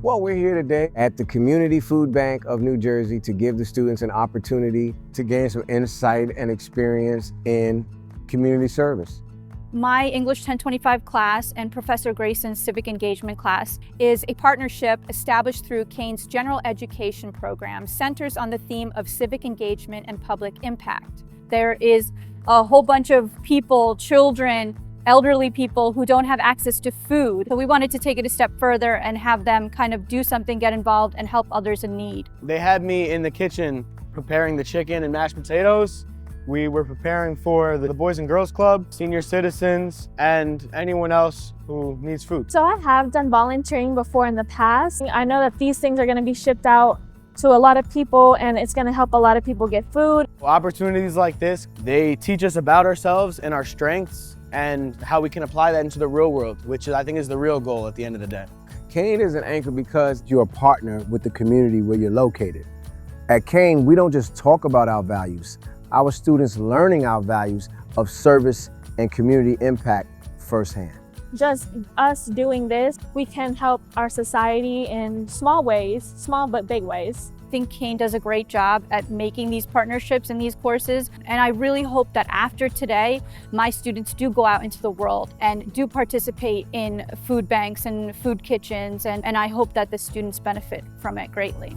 Well, we're here today at the Community Food Bank of New Jersey to give the students an opportunity to gain some insight and experience in community service. My English 1025 class and Professor Grayson's Civic Engagement class is a partnership established through Kean's General Education program, centers on the theme of civic engagement and public impact. There is a whole bunch of people, children, elderly people who don't have access to food. So we wanted to take it a step further and have them kind of do something, get involved, and help others in need. They had me in the kitchen preparing the chicken and mashed potatoes. We were preparing for the Boys and Girls Club, senior citizens, and anyone else who needs food. So I have done volunteering before in the past. I know that these things are going to be shipped out to a lot of people, and it's going to help a lot of people get food. Opportunities like this, they teach us about ourselves and our strengths and how we can apply that into the real world, which I think is the real goal at the end of the day. Kean is an anchor because you're a partner with the community where you're located. At Kean, we don't just talk about our values. Our students learning our values of service and community impact firsthand. Just us doing this, we can help our society in small ways, small but big ways. I think Kean does a great job at making these partnerships and these courses, and I really hope that after today, my students do go out into the world and do participate in food banks and food kitchens, and I hope that the students benefit from it greatly.